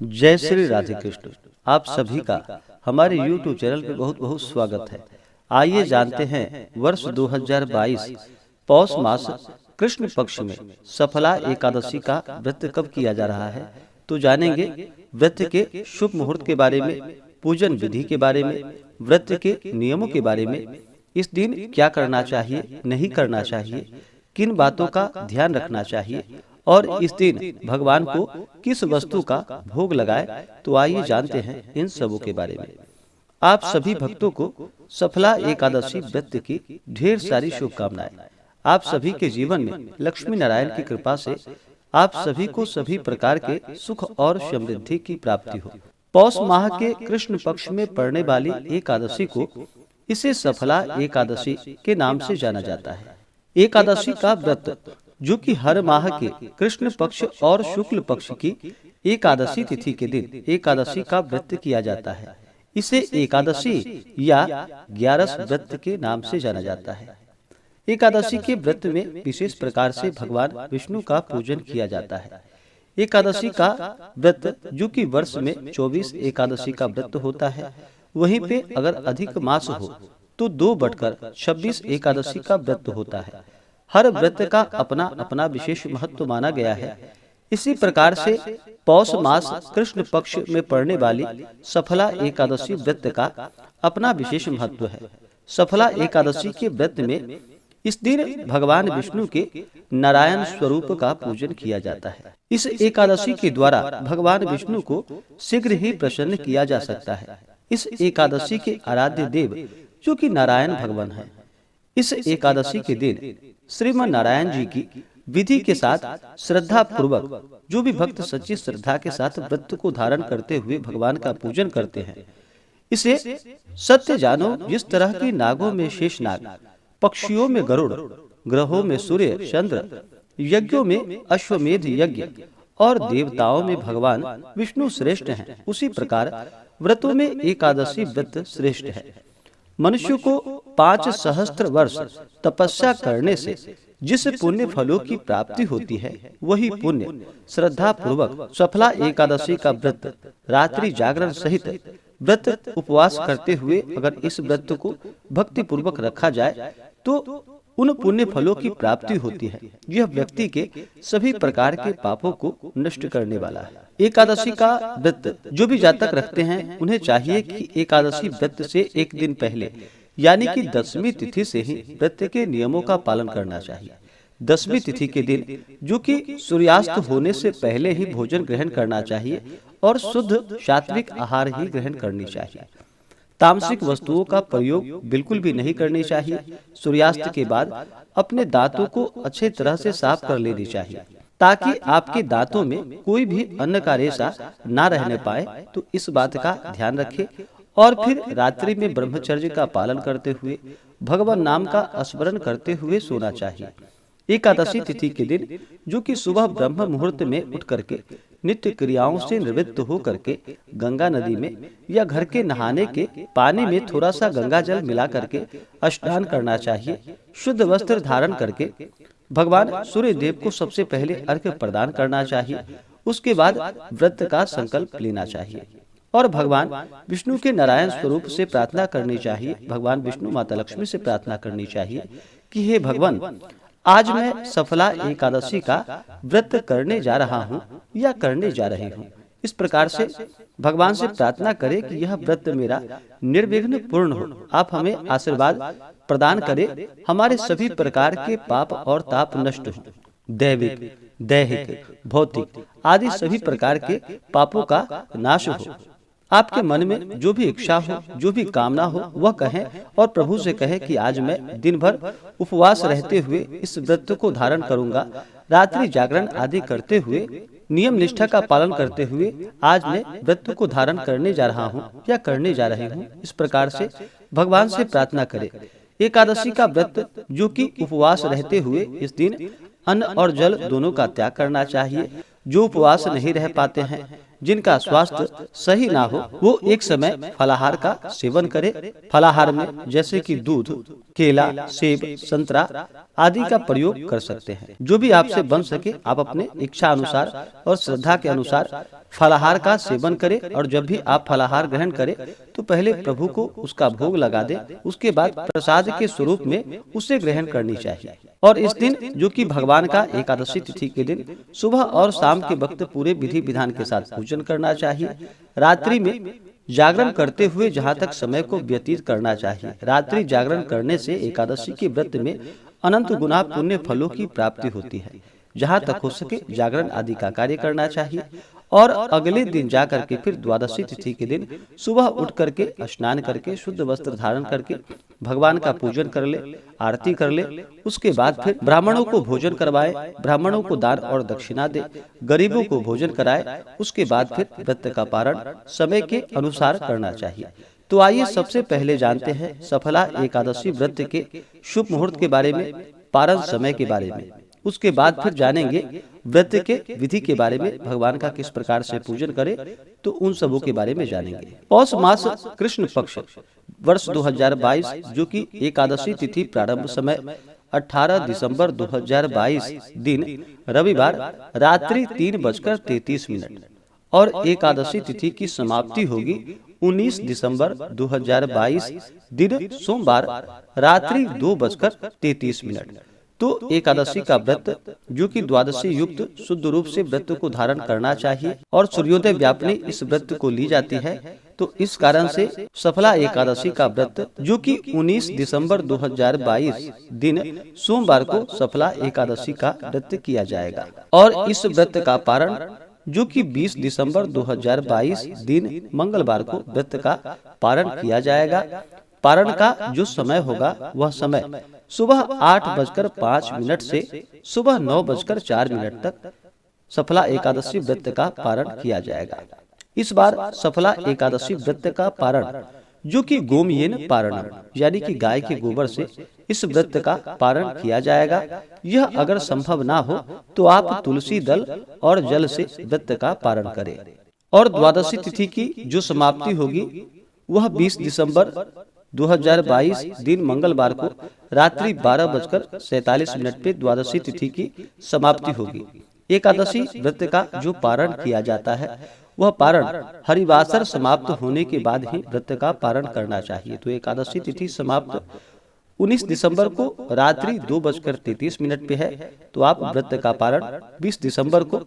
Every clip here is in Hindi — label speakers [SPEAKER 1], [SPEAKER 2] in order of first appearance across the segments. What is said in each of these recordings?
[SPEAKER 1] जय श्री राधे कृष्ण। आप सभी का हमारे YouTube चैनल पे बहुत बहुत स्वागत है। आइए जानते हैं वर्ष 2022 पौष मास कृष्ण पक्ष में सफला एकादशी का व्रत कब किया जा रहा है। तो जानेंगे व्रत के शुभ मुहूर्त के बारे में, पूजन विधि के बारे में, व्रत के नियमों के बारे में, इस दिन क्या करना चाहिए, नहीं करना चाहिए, किन बातों का ध्यान रखना चाहिए और इस दिन भगवान को किस वस्तु का भोग लगाए। तो आइए जानते हैं इन सबों के बारे में। आप सभी भक्तों को सफला एकादशी व्रत की ढेर सारी शुभकामनाएं। आप सभी के जीवन में लक्ष्मी नारायण की कृपा से आप सभी को सभी प्रकार के सुख और समृद्धि की प्राप्ति हो। पौष माह के कृष्ण पक्ष में पड़ने वाली एकादशी को इसे सफला एकादशी के नाम से जाना जाता है। एकादशी का व्रत जो कि हर माह के कृष्ण पक्ष और शुक्ल पक्ष की एकादशी तिथि के दिन एकादशी का व्रत किया जाता है, इसे एकादशी या 11 व्रत के नाम से जाना जाता है। एकादशी के व्रत में विशेष प्रकार से भगवान विष्णु का पूजन किया जाता है। एकादशी का व्रत जो कि वर्ष में 24 एकादशी का व्रत होता है, वहीं पे अगर अधिक मास हो तो 2/26 एकादशी का व्रत होता है। हर व्रत का अपना अपना विशेष महत्व माना गया है। इसी प्रकार से पौष मास कृष्ण पक्ष में पड़ने वाली सफला एकादशी व्रत का अपना विशेष महत्व है। सफला एकादशी के व्रत में इस दिन भगवान विष्णु के नारायण स्वरूप का पूजन किया जाता है। इस एकादशी के द्वारा भगवान विष्णु को शीघ्र ही प्रसन्न किया जा सकता है। इस एकादशी के आराध्य देव जो कि नारायण भगवान है। इस एकादशी के दिन श्रीमन नारायण जी की विधि के साथ श्रद्धा पूर्वक जो भी भक्त सच्ची श्रद्धा के साथ व्रत को धारण करते हुए भगवान का पूजन करते हैं, इसे सत्य जानो जिस तरह की नागों में शेषनाग, पक्षियों में गरुड़, ग्रहों में सूर्य चंद्र, यज्ञों में अश्वमेध यज्ञ और देवताओं में भगवान विष्णु श्रेष्ठ हैं, उसी प्रकार व्रतों में एकादशी व्रत श्रेष्ठ है। मनुष्य को 5 सहस्त्र वर्ष तपस्या करने से जिस पुण्य फलों की प्राप्ति होती है, वही पुण्य श्रद्धा पूर्वक सफला एकादशी का व्रत रात्रि जागरण सहित व्रत उपवास करते हुए अगर इस व्रत को भक्ति पूर्वक रखा जाए तो उन पुण्य फलों की प्राप्ति होती है। यह व्यक्ति के सभी प्रकार के पापों को नष्ट करने वाला है। एकादशी का व्रत जो भी जातक रखते हैं, उन्हें चाहिए कि एकादशी व्रत से एक दिन पहले यानी कि 10वीं तिथि से ही व्रत के नियमों का पालन करना चाहिए। 10वीं तिथि के दिन जो कि सूर्यास्त होने से पहले ही भोजन ग्रहण करना चाहिए और शुद्ध सात्विक आहार ही ग्रहण करनी चाहिए। तामसिक वस्तुओं का प्रयोग बिल्कुल भी नहीं करनी चाहिए। सूर्यास्त के बाद अपने दांतों को अच्छे तरह से साफ कर लेनी चाहिए ताकि आपके दांतों में कोई भी अन्न का रेशा ना रहने पाए। तो इस बात का ध्यान रखें और फिर रात्रि में ब्रह्मचर्य का पालन करते हुए भगवान नाम का स्मरण करते हुए सोना चाहिए। एकादशी तिथि के दिन जो कि सुबह ब्रह्म मुहूर्त में उठ करके नित्य क्रियाओं से निवृत्त हो करके गंगा नदी में या घर के नहाने के पानी में थोड़ा सा गंगा जल मिला करके स्नान करना चाहिए। शुद्ध वस्त्र धारण करके भगवान सूर्य देव को सबसे पहले अर्घ्य प्रदान करना चाहिए। उसके बाद व्रत का संकल्प लेना चाहिए और भगवान विष्णु के नारायण स्वरूप से प्रार्थना करनी चाहिए। भगवान विष्णु माता लक्ष्मी से प्रार्थना करनी चाहिए कि हे भगवान, आज मैं सफला एकादशी का व्रत करने जा रहा हूँ या करने जा रही हूँ। इस प्रकार से भगवान से प्रार्थना करें कि यह व्रत मेरा निर्विघ्न पूर्ण हो। आप हमें आशीर्वाद प्रदान करें, हमारे सभी प्रकार के पाप और ताप नष्ट हो। दैविक, दैहिक, भौतिक आदि सभी प्रकार के पापों का नाश हो। आपके मन में जो भी इच्छा हो, जो भी कामना हो, वह कहें और प्रभु से कहें कि आज मैं दिन भर उपवास रहते हुए इस व्रत को धारण करूंगा। रात्रि जागरण आदि करते हुए नियम निष्ठा का पालन करते हुए आज मैं व्रत को धारण करने जा रहा हूँ या करने जा रही हूँ। इस प्रकार से भगवान से प्रार्थना करें। एकादशी का व्रत जो कि उपवास रहते हुए इस दिन अन्न और जल दोनों का त्याग करना चाहिए। जो उपवास नहीं रह पाते हैं जिनका स्वास्थ्य सही ना हो वो एक समय फलाहार का सेवन करे। फलाहार में जैसे कि दूध, केला, सेब, संतरा आदि का प्रयोग कर सकते हैं। जो भी आपसे बन सके आप अपने इच्छा अनुसार और श्रद्धा के अनुसार फलाहार का सेवन करें। और जब भी आप फलाहार ग्रहण करें तो पहले प्रभु को उसका भोग लगा दें, उसके बाद प्रसाद के स्वरूप में उसे ग्रहण करनी चाहिए। और इस दिन जो कि भगवान का एकादशी तिथि के दिन सुबह और शाम के वक्त पूरे विधि विधान के साथ पूजन करना चाहिए। रात्रि में जागरण करते हुए जहाँ तक समय को व्यतीत करना चाहिए। रात्रि जागरण करने से एकादशी के व्रत में अनंत गुना पुण्य फलों की प्राप्ति होती है। जहाँ तक हो सके जागरण आदि का कार्य करना चाहिए। और अगले दिन जाकर के फिर द्वादशी तिथि के दिन सुबह उठ करके स्नान करके शुद्ध वस्त्र धारण करके भगवान का पूजन कर ले, आरती कर ले। उसके बाद फिर ब्राह्मणों को भोजन करवाए, ब्राह्मणों को दान और दक्षिणा दे, गरीबों को भोजन कराए। उसके बाद फिर व्रत का पारण समय के अनुसार करना चाहिए। तो आइए सबसे पहले जानते हैं सफला एकादशी व्रत के शुभ मुहूर्त के बारे में, पारण समय के बारे में। उसके बाद फिर जानेंगे व्रत के विधि के बारे में, भगवान का किस प्रकार से पूजन करें, तो उन सबों के बारे में जानेंगे। पौष मास कृष्ण पक्ष वर्ष 2022 जो कि एकादशी तिथि प्रारंभ समय 18 दिसंबर 2022 दिन रविवार रात्रि 3:33 और एकादशी तिथि की समाप्ति होगी 19 दिसंबर 2022 दिन सोमवार रात्रि 2:33। तो एकादशी का व्रत जो कि द्वादशी युक्त शुद्ध रूप से व्रत को धारण करना चाहिए और सूर्योदय व्यापनी इस व्रत को ली जाती है। तो इस कारण से सफला एकादशी का व्रत जो कि 19 दिसंबर 2022 दिन सोमवार को सफला एकादशी का व्रत किया जाएगा। और इस व्रत का पारण जो कि 20 दिसंबर 2022 दिन मंगलवार को व्रत का पारण किया जाएगा। पारण का जो समय होगा वह समय सुबह 8:05 से सुबह 9:04 तक सफला एकादशी व्रत का पारण किया जाएगा। इस बार सफला एकादशी व्रत का पारण जो कि गोमयेन पारण यानी कि गाय के गोबर से इस व्रत का पारण किया जाएगा। यह अगर संभव ना हो तो आप तुलसी दल और जल से व्रत का पारण करें। और द्वादशी तिथि की जो समाप्ति होगी वह 20 दिसंबर 2022 दिन मंगलवार को रात्रि 12:47 पे द्वादशी तिथि की समाप्ति होगी। एकादशी व्रत का जो पारण किया जाता है वह पारण हरिवासर समाप्त होने के बाद ही व्रत का पारण करना चाहिए। तो एकादशी तिथि समाप्त 19 दिसंबर को रात्रि 2:33 पे है। तो आप व्रत का पारण 20 दिसंबर को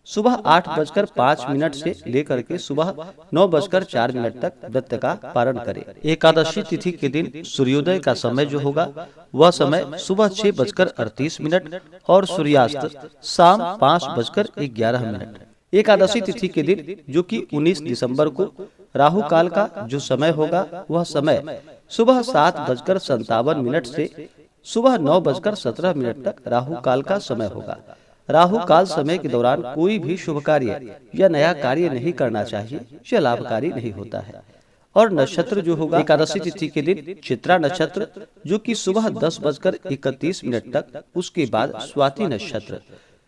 [SPEAKER 1] सुबह 8:05 से लेकर के सुबह 9:04 तक व्रत का पारण करें। एकादशी तिथि के दिन सूर्योदय का समय जो होगा वह समय सुबह 6:38 और सूर्यास्त शाम 5:11। एकादशी तिथि के दिन जो कि 19 दिसंबर को राहु काल का जो समय होगा वह समय सुबह 7:57 से सुबह 9:17 तक राहु काल का समय होगा। राहु काल समय के दौरान कोई भी शुभ कार्य या नया कार्य नहीं करना चाहिए, यह लाभकारी नहीं होता है। और नक्षत्र जो होगा एकादशी तिथि के दिन चित्रा नक्षत्र जो कि सुबह 10:31 तक, उसके बाद स्वाति नक्षत्र,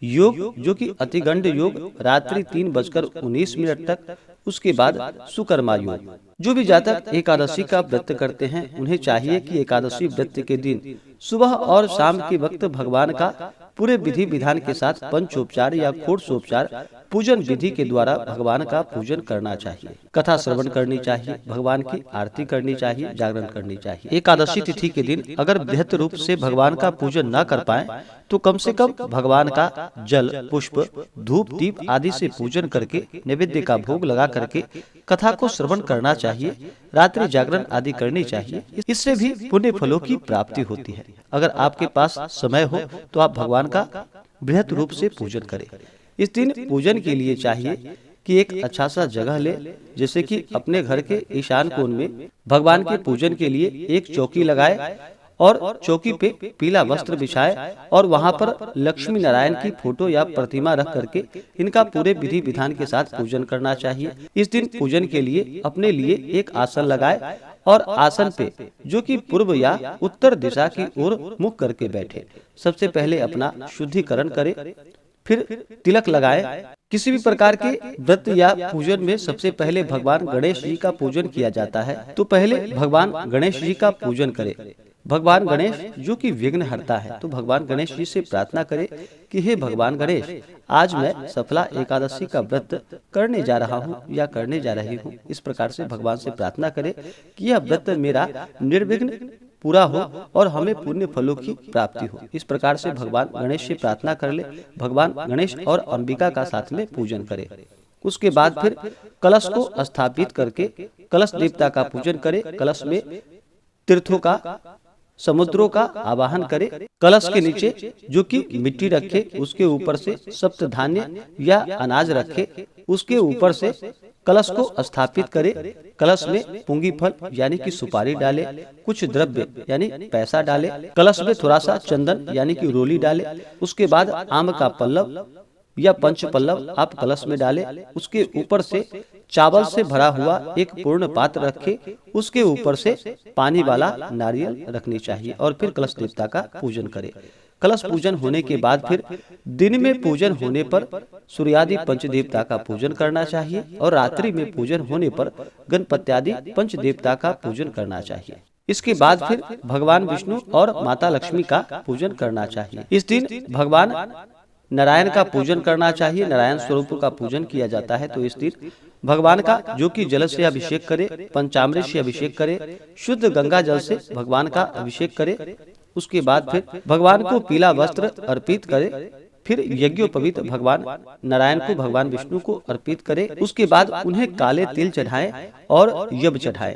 [SPEAKER 1] योग जो कि अतिगंड योग रात्रि 3:19 तक, उसके बाद सुकर्मा योग। जो भी जातक एकादशी का व्रत करते हैं उन्हें चाहिए कि एकादशी व्रत के दिन सुबह और शाम के वक्त भगवान का पूरे विधि विधान के साथ पंचोपचार या षोडशोपचार पूजन विधि के द्वारा भगवान का पूजन करना चाहिए। कथा श्रवण करनी चाहिए, भगवान की आरती करनी चाहिए, जागरण करनी चाहिए। एकादशी तिथि के दिन अगर बृहत रूप से भगवान का पूजन न कर पाए तो कम से कम भगवान का जल, पुष्प, धूप, दीप आदि से पूजन करके नैवेद्य का भोग लगा करके कथा को श्रवण करना चाहिए, रात्रि जागरण आदि करनी चाहिए। इससे भी पुण्य फलों की प्राप्ति होती है। अगर आपके पास समय हो तो आप भगवान का बृहत रूप से पूजन करें। इस दिन पूजन के लिए चाहिए कि एक अच्छा सा जगह ले, जैसे कि अपने घर के ईशान कोण में भगवान के पूजन के लिए एक चौकी लगाए और चौकी पे पीला वस्त्र बिछाए और वहां पर लक्ष्मी नारायण की फोटो या प्रतिमा रख करके इनका पूरे विधि विधान के साथ पूजन करना चाहिए। इस दिन पूजन के लिए अपने लिए एक आसन लगाए और आसन पे जो कि पूर्व या उत्तर दिशा की ओर मुख करके बैठे। सबसे पहले अपना शुद्धिकरण करें, फिर तिलक लगाएं। किसी भी प्रकार के व्रत या पूजन में सबसे पहले भगवान गणेश जी का पूजन किया जाता है, तो पहले भगवान गणेश जी का पूजन करें। भगवान गणेश जो कि विघ्न हरता है, तो भगवान गणेश जी से प्रार्थना करें कि हे भगवान गणेश, आज मैं सफला एकादशी का व्रत करने जा रहा हूँ या करने जा रही हूँ। इस प्रकार से भगवान से प्रार्थना करें कि यह व्रत मेरा निर्विघ्न पूरा हो और हमें पुण्य फलों की प्राप्ति हो। इस प्रकार से भगवान गणेश से प्रार्थना कर ले। भगवान गणेश और अंबिका का साथ में पूजन करें। उसके बाद फिर कलश को स्थापित करके कलश देवता का पूजन करें। कलश में तीर्थों का, समुद्रों का आवाहन करे। कलश के नीचे जो कि मिट्टी रखे, उसके ऊपर से सप्त धान्य या अनाज रखे। उसके ऊपर से कलश को स्थापित करे। कलश में पुंगी फल यानी कि सुपारी डाले, कुछ द्रव्य यानी पैसा डाले। कलश में थोड़ा सा चंदन यानी कि रोली डाले। उसके बाद आम का पल्लव या पंच पल्लव आप कलश में डाले। उसके ऊपर से चावल से भरा हुआ एक पूर्ण पात्र रखे। उसके ऊपर से पानी वाला नारियल रखनी चाहिए और फिर कलश देवता का पूजन करें। कलश पूजन होने के बाद फिर दिन में पूजन होने पर सूर्यादि पंच देवता का पूजन करना चाहिए और रात्रि में पूजन होने पर गणपत्यादि पंच देवता का पूजन करना चाहिए। इसके बाद फिर भगवान विष्णु और माता लक्ष्मी का पूजन करना चाहिए। इस दिन भगवान नारायण का पूजन करना चाहिए। नारायण स्वरूप का पूजन किया जाता है। तो इस दिन भगवान का जो कि जल से अभिषेक करे, पंचामृत से अभिषेक करे, शुद्ध गंगा जल से भगवान का अभिषेक करे। उसके बाद फिर भगवान को पीला वस्त्र अर्पित करे। फिर यज्ञोपवीत भगवान नारायण को, भगवान विष्णु को अर्पित करे। उसके बाद उन्हें काले तिल चढ़ाएं और यब चढ़ाएं।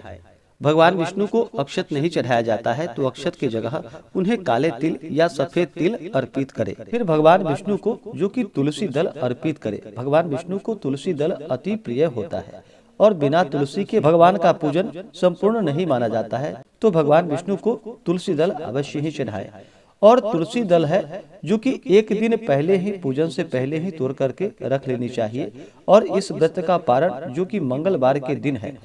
[SPEAKER 1] भगवान विष्णु को अक्षत नहीं चढ़ाया जाता है, तो अक्षत की जगह उन्हें काले तिल या सफेद तिल अर्पित करे। फिर भगवान विष्णु को जो कि तुलसी दल अर्पित करे। भगवान विष्णु को तुलसी दल अति प्रिय होता है और बिना तुलसी के भगवान का पूजन संपूर्ण नहीं माना जाता है। तो भगवान विष्णु को तुलसी दल अवश्य ही चढ़ाए। और तुलसी दल है जो कि एक दिन पहले ही, पूजन से पहले ही तोड़ करके रख लेनी चाहिए। और इस व्रत का पारण जो कि मंगलवार के दिन है,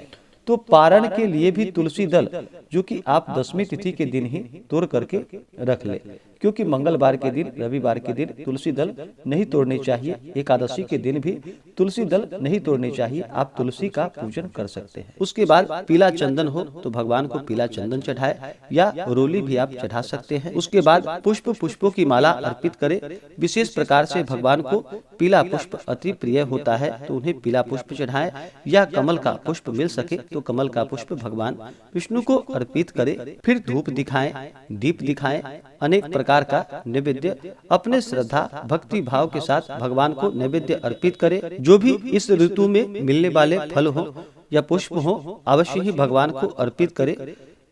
[SPEAKER 1] तो पारण के लिए भी तुलसी दल जो कि आप 10वीं तिथि के दिन ही तोड़ करके रख ले, क्योंकि मंगलवार के दिन, रविवार के दिन तुलसी दल नहीं तोड़नी चाहिए। एकादशी के दिन भी तुलसी दल नहीं तोड़नी चाहिए। आप तुलसी का पूजन कर सकते हैं। उसके बाद पीला चंदन हो तो भगवान को पीला चंदन चढ़ाए या रोली भी आप चढ़ा सकते हैं। उसके बाद पुष्पों की माला अर्पित करें। विशेष प्रकार से भगवान को पीला पुष्प अति प्रिय होता है, तो उन्हें पीला पुष्प चढ़ाएं या कमल का पुष्प मिल सके तो कमल का पुष्प भगवान विष्णु को अर्पित करें। फिर धूप दिखाएं, दीप दिखाएं, अनेक प्रकार का नैवेद्य अपने श्रद्धा भक्ति भाव के साथ भगवान को नैवेद्य अर्पित करें। जो भी इस ऋतु में मिलने वाले फल हो या पुष्प हो, अवश्य ही भगवान को अर्पित करें।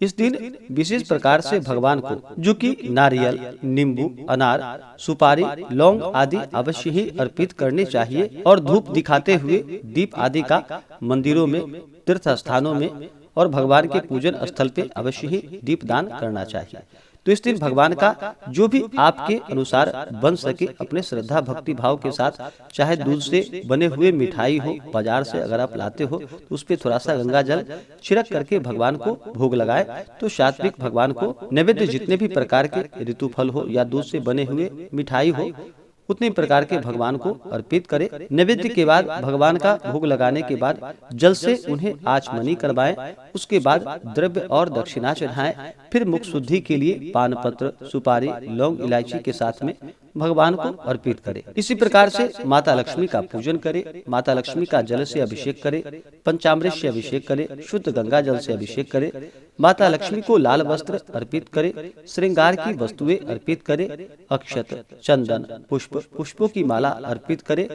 [SPEAKER 1] इस दिन विशेष प्रकार से भगवान को जो कि नारियल, नींबू, अनार, सुपारी, लौंग आदि अवश्य ही अर्पित करने चाहिए। और धूप दिखाते हुए दीप आदि का मंदिरों में, तीर्थ स्थानों में और भगवान के पूजन स्थल पे अवश्य ही दीप दान करना चाहिए। तो इस दिन भगवान का जो भी आपके अनुसार बन सके, अपने श्रद्धा भक्ति भाव के साथ, चाहे दूध से बने हुए मिठाई हो, बाजार से अगर आप लाते हो तो उस पे थोड़ा सा गंगा जल छिड़क करके भगवान को भोग लगाए। तो सात्विक भगवान को नैवेद्य जितने भी प्रकार के ऋतु फल हो या दूध से बने हुए मिठाई हो, उतने प्रकार के भगवान को अर्पित करें। नैवेद्य के बाद भगवान का भोग लगाने के बाद जल से उन्हें आचमनी करवाएं। उसके बाद द्रव्य और दक्षिणा चढ़ाएं। फिर मुख शुद्धि के लिए पान पत्र, सुपारी, लौंग, इलायची के साथ में भगवान को अर्पित करें। इसी प्रकार से माता लक्ष्मी का पूजन करें। माता लक्ष्मी का जल से अभिषेक करें, पंचामृत से अभिषेक करें, शुद्ध गंगा जल से अभिषेक करें। माता लक्ष्मी को लाल वस्त्र अर्पित करें, श्रृंगार की वस्तुएं अर्पित करें, अक्षत, चंदन, पुष्पों की माला अर्पित करें।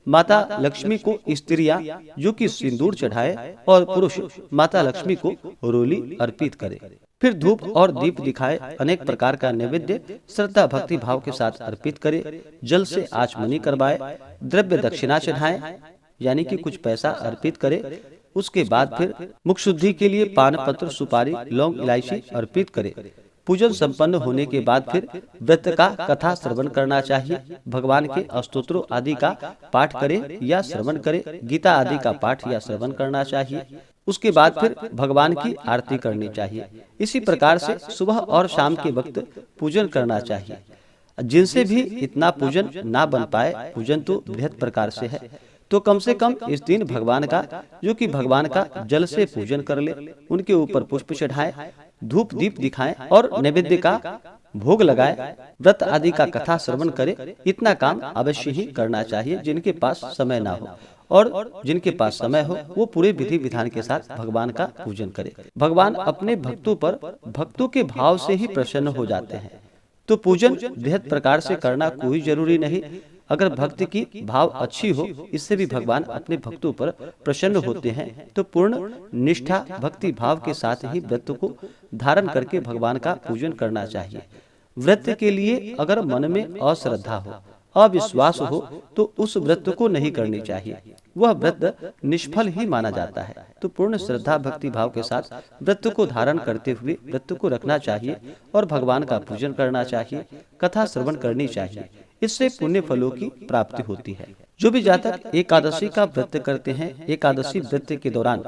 [SPEAKER 1] माता लक्ष्मी को स्त्रियां जो कि सिंदूर चढ़ाए और पुरुष माता लक्ष्मी को रोली अर्पित करें। फिर धूप और दीप दिखाए, अनेक प्रकार का नैवेद्य श्रद्धा भक्ति भाव के साथ अर्पित करें। जल से आचमनी करवाए, द्रव्य दक्षिणा चढ़ाएं यानी कि कुछ पैसा अर्पित करें। उसके बाद फिर मुख शुद्धि के लिए पान पत्र, सुपारी, लौंग, इलायची अर्पित करें। पूजन संपन्न होने के बाद फिर व्रत का कथा श्रवण करना चाहिए। भगवान के स्तोत्रों आदि का पाठ करें या श्रवण करें। गीता आदि का पाठ या श्रवण करना चाहिए। उसके बाद फिर भगवान की आरती करनी चाहिए। इसी प्रकार से सुबह और शाम के वक्त पूजन करना चाहिए। जिनसे भी इतना पूजन ना बन पाए, पूजन तो बृहत प्रकार से है, तो कम से कम इस दिन भगवान का, जो कि भगवान का जल से पूजन कर ले, उनके ऊपर पुष्प चढ़ाएं, धूप दीप दिखाएं और नैवेद्य का भोग लगाए, व्रत आदि का कथा श्रवण करे। इतना काम अवश्य ही करना चाहिए। जिनके पास समय ना हो और जिनके पास समय हो, वो पूरे विधि विधान के साथ भगवान का पूजन करे। भगवान अपने भक्तों पर भक्तों के भाव से ही प्रसन्न हो जाते हैं। तो पूजन बृहत प्रकार से करना कोई जरूरी नहीं। अगर भक्ति की भाव अच्छी हो, इससे भी भगवान अपने भक्तों पर प्रसन्न होते हैं। तो पूर्ण निष्ठा भक्ति भाव के साथ ही व्रत को धारण करके भगवान का पूजन करना चाहिए। व्रत के लिए अगर मन में अश्रद्धा हो, अविश्वास हो, तो उस व्रत को नहीं करनी चाहिए। वह व्रत निष्फल ही माना जाता है। तो पूर्ण श्रद्धा भक्ति भाव के साथ व्रत को धारण करते हुए व्रत को रखना चाहिए और भगवान का पूजन करना चाहिए, कथा श्रवण करनी चाहिए। इससे पुण्य फलों की प्राप्ति होती है। जो भी जातक एकादशी का व्रत करते हैं, एकादशी व्रत के दौरान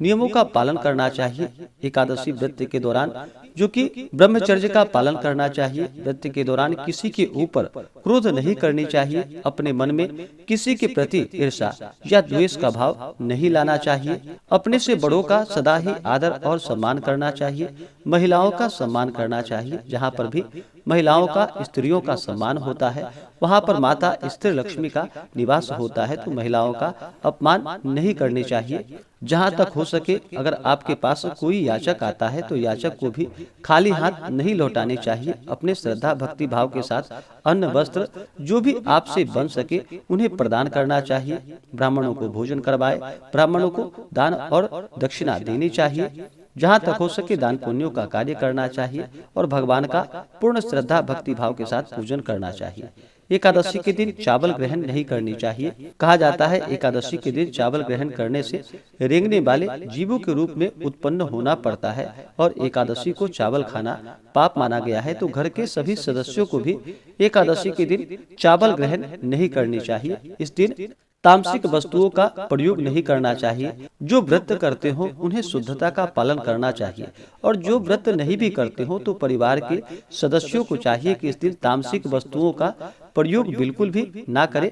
[SPEAKER 1] नियमों का पालन करना चाहिए। एकादशी व्रत के दौरान जो कि ब्रह्मचर्य का पालन करना चाहिए। व्रत के दौरान किसी के ऊपर क्रोध नहीं करनी चाहिए। अपने मन में किसी के प्रति ईर्ष्या या द्वेष का भाव नहीं लाना चाहिए। अपने से बड़ों का सदा ही आदर और सम्मान करना चाहिए। महिलाओं का सम्मान करना चाहिए। जहाँ पर भी महिलाओं का, स्त्रियों का सम्मान होता है, वहाँ पर माता स्त्री लक्ष्मी का निवास होता है। तो महिलाओं का अपमान नहीं करनी चाहिए। जहाँ तक हो सके, अगर आपके पास कोई याचक आता है तो याचक को भी खाली हाथ नहीं लौटानी चाहिए। अपने श्रद्धा भक्ति भाव के साथ अन्न वस्त्र जो भी आपसे बन सके उन्हें प्रदान करना चाहिए। ब्राह्मणों को भोजन करवाए, ब्राह्मणों को दान और दक्षिणा देनी चाहिए। जहाँ तक हो सके दान पुण्यों का कार्य करना चाहिए और भगवान का पूर्ण श्रद्धा भक्ति भाव के साथ पूजन करना चाहिए। एकादशी के दिन चावल ग्रहण नहीं करनी चाहिए। कहा जाता है एकादशी के दिन चावल ग्रहण करने से रेंगने वाले जीवों के रूप में उत्पन्न होना पड़ता है और एकादशी को चावल खाना पाप माना गया है। तो घर के सभी सदस्यों को भी एकादशी के दिन चावल ग्रहण नहीं करनी चाहिए। इस दिन तामसिक वस्तुओं का प्रयोग नहीं करना चाहिए। जो व्रत करते हो उन्हें शुद्धता का पालन करना चाहिए और जो व्रत नहीं भी करते हो तो परिवार के सदस्यों को चाहिए कि इस दिन तामसिक वस्तुओं का प्रयोग बिल्कुल भी ना करें।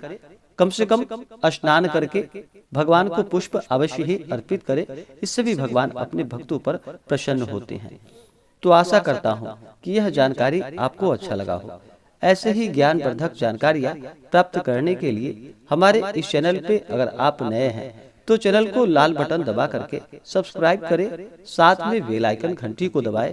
[SPEAKER 1] कम से कम स्नान करके भगवान को पुष्प अवश्य ही अर्पित करें। इससे भी भगवान अपने भक्तों पर प्रसन्न होते हैं। तो आशा करता हूँ कि यह जानकारी आपको अच्छा लगा हो। ऐसे ही ज्ञानवर्धक जानकारियाँ प्राप्त करने के लिए हमारे इस चैनल पे अगर आप नए हैं तो चैनल को लाल बटन दबा करके सब्सक्राइब करें, साथ में बेल आइकन घंटी को दबाएं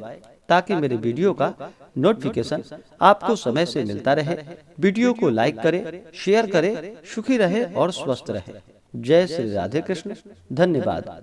[SPEAKER 1] ताकि मेरे वीडियो का नोटिफिकेशन आपको समय से मिलता रहे। वीडियो को लाइक करें, शेयर करें। सुखी रहे और स्वस्थ रहे। जय श्री राधे कृष्ण। धन्यवाद।